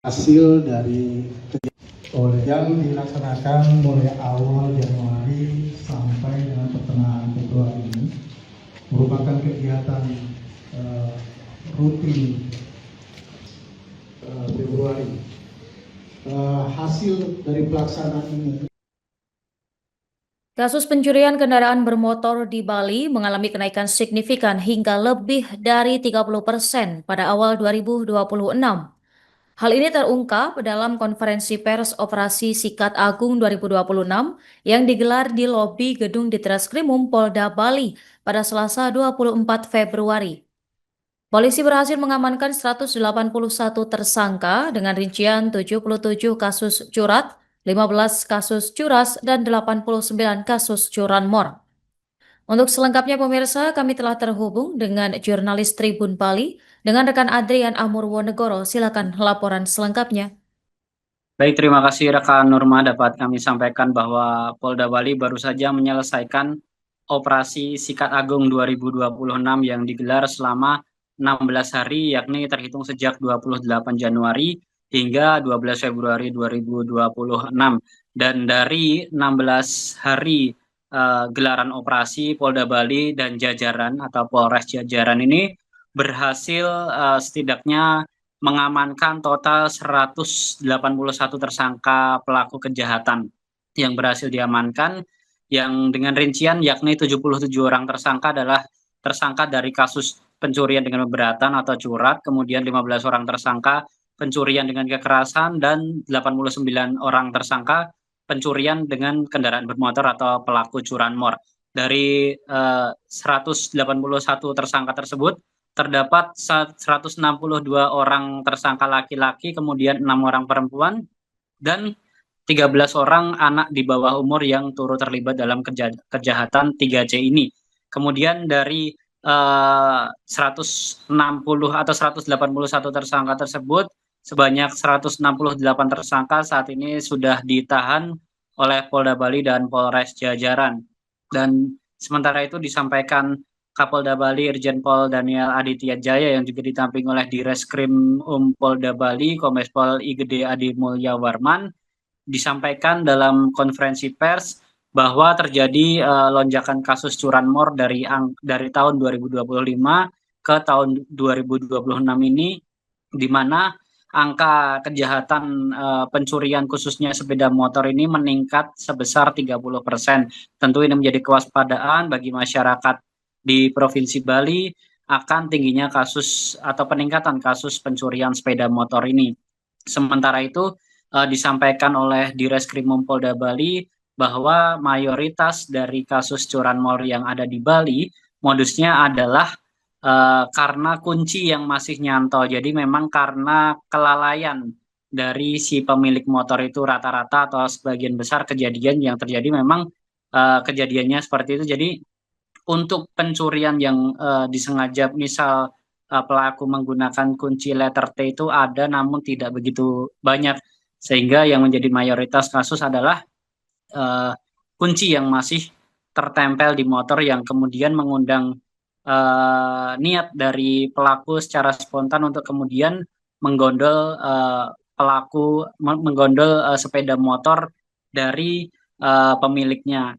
hasil dari yang dilaksanakan mulai awal Januari sampai dengan pertengahan Februari ini merupakan kegiatan rutin Februari. Hasil dari pelaksanaan ini. Kasus pencurian kendaraan bermotor di Bali mengalami kenaikan signifikan hingga lebih dari 30% pada awal 2026. Hal ini terungkap dalam konferensi pers Operasi Sikat Agung 2026 yang digelar di lobi gedung Ditreskrimum Polda Bali pada Selasa 24 Februari. Polisi berhasil mengamankan 181 tersangka dengan rincian 77 kasus curat, 15 kasus curas, dan 89 kasus curanmor. Untuk selengkapnya pemirsa, kami telah terhubung dengan jurnalis Tribun Bali dengan rekan Adrian Amurwonegoro. Silakan laporan selengkapnya. Baik, terima kasih rekan Nurma. Dapat kami sampaikan bahwa Polda Bali baru saja menyelesaikan Operasi Sikat Agung 2026 yang digelar selama 16 hari, yakni terhitung sejak 28 Januari hingga 12 Februari 2026. Dan dari 16 hari gelaran operasi, Polda Bali dan jajaran atau Polres jajaran ini berhasil setidaknya mengamankan total 181 tersangka pelaku kejahatan yang berhasil diamankan, yang dengan rincian yakni 77 orang tersangka adalah tersangka dari kasus pencurian dengan pemberatan atau curat, kemudian 15 orang tersangka pencurian dengan kekerasan, dan 89 orang tersangka pencurian dengan kendaraan bermotor atau pelaku curanmor. Dari 181 tersangka tersebut, terdapat 162 orang tersangka laki-laki, kemudian 6 orang perempuan, dan 13 orang anak di bawah umur yang turut terlibat dalam kejahatan 3C ini. Kemudian dari 160 atau 181 tersangka tersebut, sebanyak 168 tersangka saat ini sudah ditahan oleh Polda Bali dan Polres jajaran. Dan sementara itu disampaikan Kapolda Bali Irjen Pol Daniel Aditya Jaya yang juga ditampingi oleh Direskrim Polda Bali Kombes Pol Igede Adi Mulya Warman, disampaikan dalam konferensi pers bahwa terjadi lonjakan kasus curanmor dari tahun 2025 ke tahun 2026 ini, di mana angka kejahatan pencurian khususnya sepeda motor ini meningkat sebesar 30%. Tentu ini menjadi kewaspadaan bagi masyarakat di Provinsi Bali akan tingginya kasus atau peningkatan kasus pencurian sepeda motor ini. Sementara itu disampaikan oleh Direskrimum Polda Bali bahwa mayoritas dari kasus curanmor yang ada di Bali modusnya adalah karena kunci yang masih nyantol. Jadi memang karena kelalaian dari si pemilik motor itu rata-rata atau sebagian besar kejadian yang terjadi memang kejadiannya seperti itu. Jadi untuk pencurian yang disengaja, misal pelaku menggunakan kunci letter T itu ada, namun tidak begitu banyak, sehingga yang menjadi mayoritas kasus adalah kunci yang masih tertempel di motor yang kemudian mengundang niat dari pelaku secara spontan untuk kemudian menggondol sepeda motor dari pemiliknya.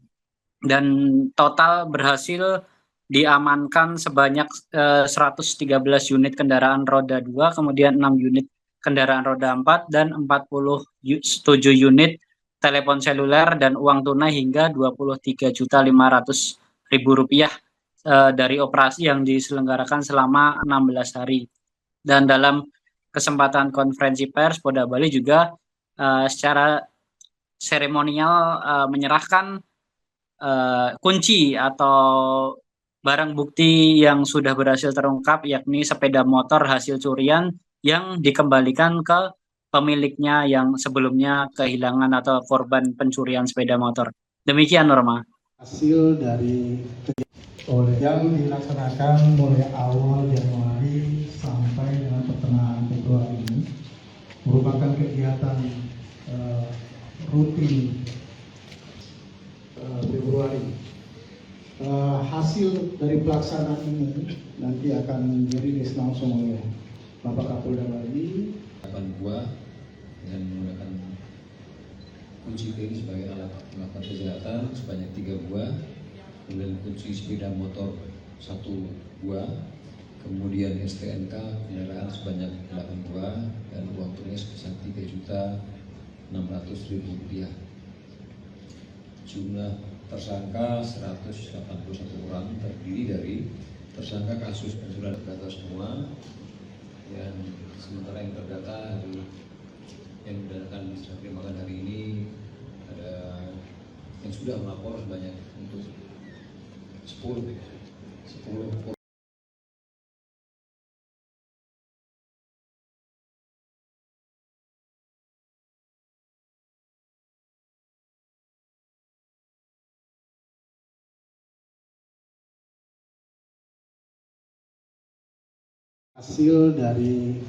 Dan total berhasil diamankan sebanyak 113 unit kendaraan roda 2, kemudian 6 unit kendaraan roda 4, dan 47 unit telepon seluler dan uang tunai hingga Rp23.500.000 dari operasi yang diselenggarakan selama 16 hari. Dan dalam kesempatan konferensi pers, Polda Bali juga secara seremonial menyerahkan kunci atau barang bukti yang sudah berhasil terungkap, yakni sepeda motor hasil curian yang dikembalikan ke pemiliknya yang sebelumnya kehilangan atau korban pencurian sepeda motor. Demikian, Norma. Hasil dari yang dilaksanakan mulai awal Januari sampai dengan pertengahan Februari ini merupakan kegiatan rutin Februari. Hasil dari pelaksanaan ini nanti akan dirilis langsung oleh Bapak Kapolda Bali. Harapan gua dengan menggunakan kunci ini sebagai alat melakukan kejahatan sebanyak 3 buah, kemudian kunci sepeda motor 1 buah, kemudian STNK kendaraan sebanyak 8 buah, dan uang tunai sebesar Rp3.600.000. Jumlah tersangka 181 orang, terdiri dari tersangka kasus pencurian data semua, dan sementara yang terdata yang akan diserah terimakan hari ini ada yang sudah melapor sebanyak untuk 10 hasil dari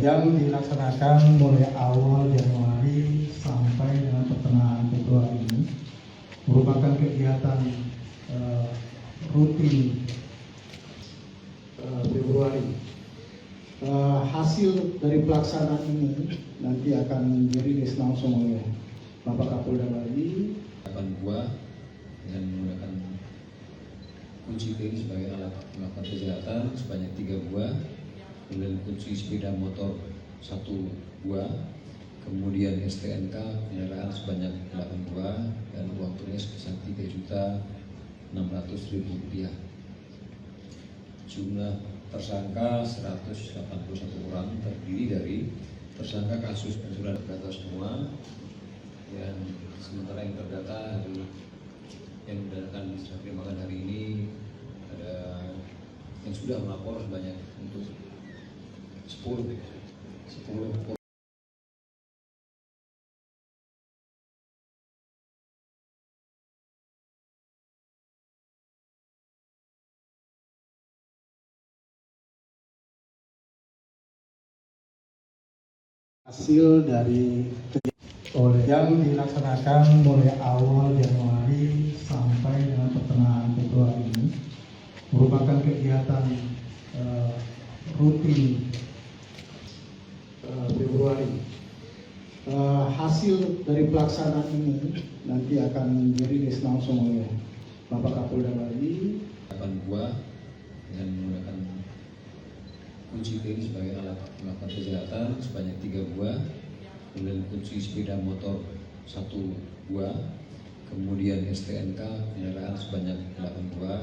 yang dilaksanakan mulai awal Januari sampai dengan pertengahan Februari ini merupakan kegiatan rutin Februari. Hasil dari pelaksanaan ini nanti akan dirilis langsung oleh Bapak Kapolda Bali. 8 buah dengan menggunakan kunci ini sebagai alat melakukan kejahatan sebanyak 3 buah, kemudian kunci sepeda motor 1 buah, kemudian STNK kendaraan sebanyak 8 buah, dan uang tunai sebesar Rp3.600.000. Jumlah tersangka 181 orang, terdiri dari tersangka kasus pencurian data semua, dan sementara yang terdata yang akan diserah terimakan hari ini ada yang sudah melapor sebanyak untuk 10 hasil dari yang dilaksanakan mulai awal Januari sampai dengan pertengahan Februari ini merupakan kegiatan rutin Februari. Hasil dari pelaksanaan ini nanti akan dirilis langsung oleh Bapak Kapolda Bali. 8 buah dengan menggunakan kunci ini sebagai alat melakukan kejahatan sebanyak 3 buah, kemudian kunci sepeda motor 1 buah, kemudian STNK kendaraan sebanyak 8 buah,